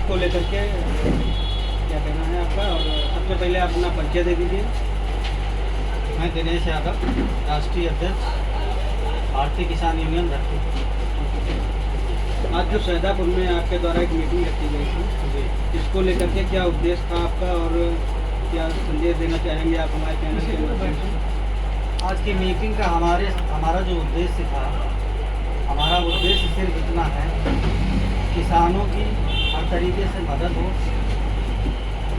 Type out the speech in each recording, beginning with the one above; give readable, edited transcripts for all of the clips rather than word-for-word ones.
को लेकर के क्या कहना है आपका, और सबसे पहले आप अपना परिचय दे दीजिए। मैं दिनेश यादव, राष्ट्रीय अध्यक्ष भारतीय किसान यूनियन धरती। आज जो सैदापुर में आपके द्वारा एक मीटिंग रखी गई थी, इसको लेकर के क्या उद्देश्य था आपका और क्या संदेश देना चाहेंगे आप हमारे चैनल के माध्यम से? आज की मीटिंग का हमारा जो उद्देश्य था, हमारा उद्देश्य सिर्फ इतना है, किसानों की हर तरीके से मदद हो,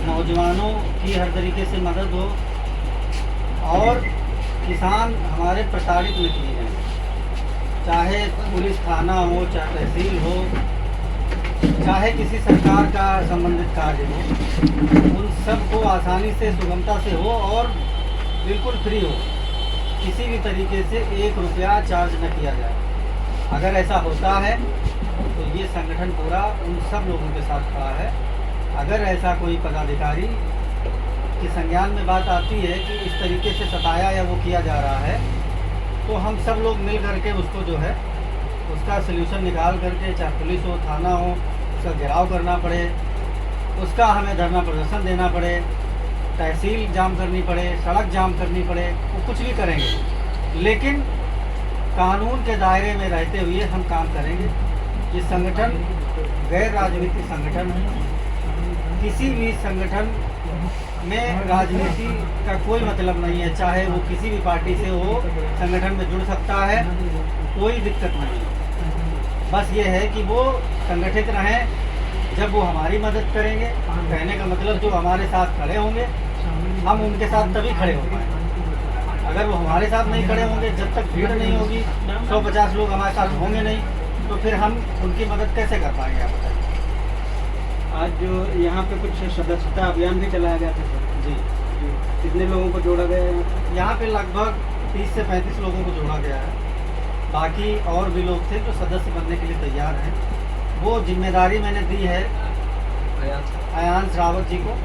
नौजवानों की हर तरीके से मदद हो और किसान हमारे प्रताड़ित न किए जाएँ। चाहे पुलिस थाना हो, चाहे तहसील हो, चाहे किसी सरकार का संबंधित कार्य हो, उन सब को आसानी से, सुगमता से हो और बिल्कुल फ्री हो। किसी भी तरीके से 1 रुपया चार्ज न किया जाए। अगर ऐसा होता है तो ये संगठन पूरा उन सब लोगों के साथ खड़ा है। अगर ऐसा कोई पदाधिकारी के संज्ञान में बात आती है कि इस तरीके से सताया या वो किया जा रहा है, तो हम सब लोग मिल करके उसको जो है उसका सल्यूशन निकाल करके, चाहे पुलिस हो, थाना हो, उसका घेराव करना पड़े, उसका हमें धरना प्रदर्शन देना पड़े, तहसील जाम करनी पड़े, सड़क जाम करनी पड़े, वो कुछ भी करेंगे, लेकिन कानून के दायरे में रहते हुए हम काम करेंगे। ये संगठन गैर राजनीतिक संगठन है। किसी भी संगठन में राजनीति का कोई मतलब नहीं है। चाहे वो किसी भी पार्टी से हो, संगठन में जुड़ सकता है, कोई दिक्कत नहीं है। बस ये है कि वो संगठित रहें। जब वो हमारी मदद करेंगे, कहने का मतलब जो हमारे साथ खड़े होंगे, हम उनके साथ तभी खड़े हो पाएंगे। अगर वो हमारे साथ नहीं खड़े होंगे, जब तक भीड़ नहीं होगी, 150 लोग हमारे साथ होंगे नहीं, तो फिर हम उनकी मदद कैसे कर पाएंगे, आप बताइए। आज जो यहाँ पे कुछ सदस्यता अभियान भी चलाया गया था सर जी, कितने लोगों को जोड़ा गया है? यहाँ पे लगभग 30 से 35 लोगों को जोड़ा गया है। बाकी और भी लोग थे जो सदस्य बनने के लिए तैयार हैं। वो जिम्मेदारी मैंने दी है अयांश रावत जी को।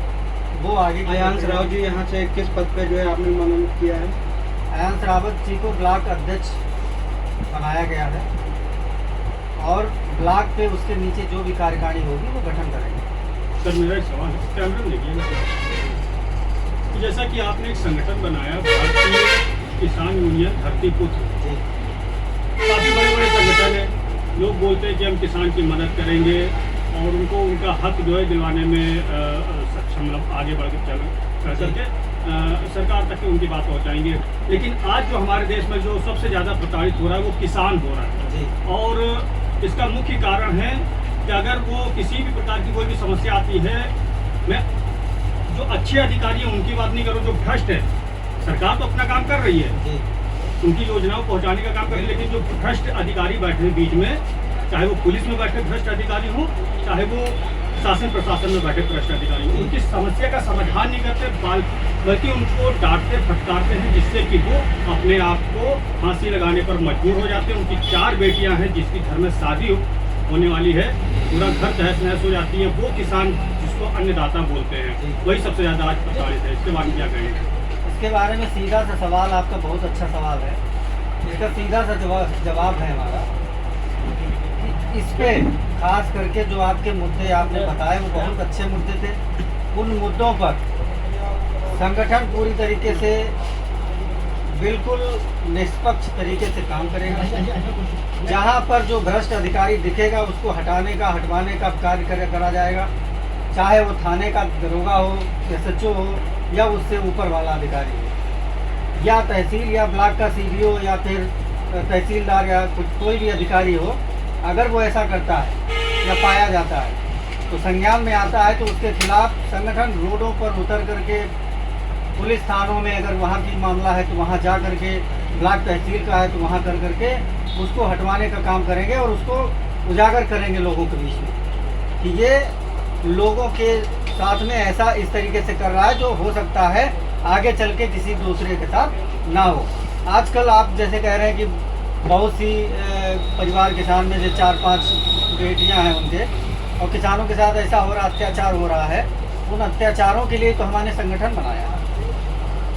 वो आगे अयांश राव जी यहाँ से किस पद पे जो है आपने मनोनीत किया है? अयांश रावत जी को ब्लॉक अध्यक्ष बनाया गया है और ब्लॉक पे उसके नीचे जो भी कार्यकारिणी होगी वो गठन करेंगे। सर मेरा एक सवाल है, कैमरा में देखिएगा। तो जैसा कि आपने एक संगठन बनाया भारतीय किसान यूनियन धरतीपुत्र, काफ़ी बड़े बड़े संगठन है। लोग बोलते हैं कि हम किसान की मदद करेंगे और उनको उनका हक जो है दिलवाने में सक्षम, मतलब आगे बढ़ कर करके सरकार तक उनकी बात पहुंचाएंगे। लेकिन आज जो हमारे देश में जो सबसे ज़्यादा प्रताड़ित हो रहा है वो किसान हो रहा है, और इसका मुख्य कारण है कि अगर वो किसी भी प्रकार की कोई भी समस्या आती है, मैं जो अच्छे अधिकारी हैं उनकी बात नहीं करूँ, जो भ्रष्ट है, सरकार तो अपना काम कर रही है, उनकी योजनाओं पहुंचाने का काम कर रही है, लेकिन जो भ्रष्ट अधिकारी बैठे हैं बीच में, चाहे वो पुलिस में बैठे भ्रष्ट अधिकारी हो, चाहे वो शासन प्रशासन में बैठे भ्रष्ट अधिकारी हो, उनकी समस्या का समाधान नहीं करते, बल्कि उनको डांटते फटकारते हैं, जिससे कि वो अपने आप को फांसी लगाने पर मजबूर हो जाते हैं। उनकी 4 बेटियां हैं जिसकी घर में शादी होने वाली है, पूरा घर तहस नहस हो जाती है। वो किसान जिसको अन्नदाता बोलते हैं, वही सबसे ज़्यादा आज प्रताड़ित है। इसके बारे में क्या कहेंगे? इसके बारे में सीधा सा सवाल, आपका बहुत अच्छा सवाल है। इसका सीधा सा जवाब है हमारा। इस पे खास करके जो आपके मुद्दे आपने बताए वो बहुत अच्छे मुद्दे थे। उन मुद्दों पर संगठन पूरी तरीके से बिल्कुल निष्पक्ष तरीके से काम करेगा। जहाँ पर जो भ्रष्ट अधिकारी दिखेगा उसको हटवाने का कार्य करा जाएगा, चाहे वो थाने का दरोगा हो, SHO हो, या उससे ऊपर वाला अधिकारी हो, या तहसील या ब्लॉक का CDO या फिर तहसीलदार या कोई भी अधिकारी हो। अगर वो ऐसा करता है या पाया जाता है तो संज्ञान में आता है, तो उसके खिलाफ संगठन रोडों पर उतर करके, पुलिस थानों में अगर वहाँ की मामला है तो वहाँ जा करके, ब्लॉक तहसील का है तो वहाँ कर करके उसको हटवाने का काम करेंगे और उसको उजागर करेंगे लोगों के बीच में कि ये लोगों के साथ में ऐसा इस तरीके से कर रहा है, जो हो सकता है आगे चल के किसी दूसरे के साथ ना हो। आजकल आप जैसे कह रहे हैं कि बहुत सी परिवार किसान में जो 4-5 बेटियां हैं उनके, और किसानों के साथ ऐसा हो रहा, अत्याचार हो रहा है। उन अत्याचारों के लिए तो हमने संगठन बनाया है।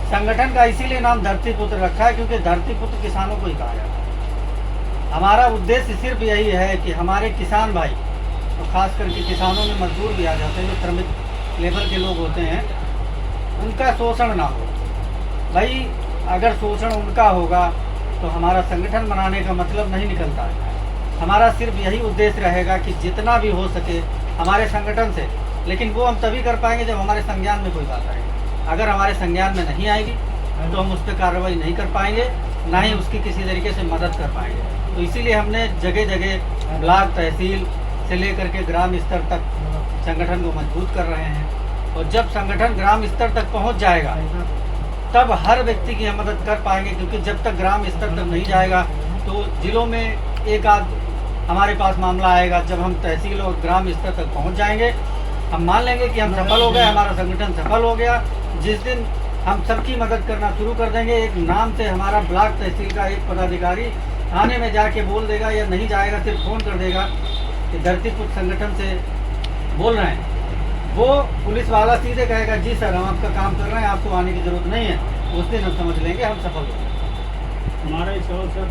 संगठन का इसीलिए नाम धरतीपुत्र रखा है क्योंकि धरतीपुत्र किसानों को ही कहा जाता है। हमारा उद्देश्य सिर्फ यही है कि हमारे किसान भाई, तो खास करके किसानों में मजदूर भी आ जाते हैं, जो श्रमिक लेबर के लोग होते हैं, उनका शोषण ना हो। भाई अगर शोषण उनका होगा तो हमारा संगठन बनाने का मतलब नहीं निकलता है। हमारा सिर्फ यही उद्देश्य रहेगा कि जितना भी हो सके हमारे संगठन से, लेकिन वो हम तभी कर पाएंगे जब हमारे संज्ञान में कोई बात आएगी। अगर हमारे संज्ञान में नहीं आएगी तो हम उस पर कार्रवाई नहीं कर पाएंगे, ना ही उसकी किसी तरीके से मदद कर पाएंगे। तो इसीलिए हमने जगह जगह ब्लॉक तहसील से लेकर के ग्राम स्तर तक संगठन को मजबूत कर रहे हैं। और जब संगठन ग्राम स्तर तक पहुंच जाएगा तब हर व्यक्ति की हम मदद कर पाएंगे, क्योंकि जब तक ग्राम स्तर तक नहीं जाएगा तो जिलों में एक आध हमारे पास मामला आएगा। जब हम तहसील और ग्राम स्तर तक पहुंच जाएंगे, हम मान लेंगे कि हम सफल हो गए, हमारा संगठन सफल हो गया। जिस दिन हम सबकी मदद करना शुरू कर देंगे, एक नाम से हमारा ब्लॉक तहसील का एक पदाधिकारी थाने में जाके बोल देगा, या नहीं जाएगा सिर्फ फ़ोन कर देगा कि धरतीपुत्र संगठन से बोल रहे हैं, वो पुलिस वाला सीधे कहेगा जी सर हम आपका काम कर रहे हैं, आपको आने की ज़रूरत नहीं है। उस दिन हम समझ लेंगे हम सफल हो गए। हमारा एक सवाल सर,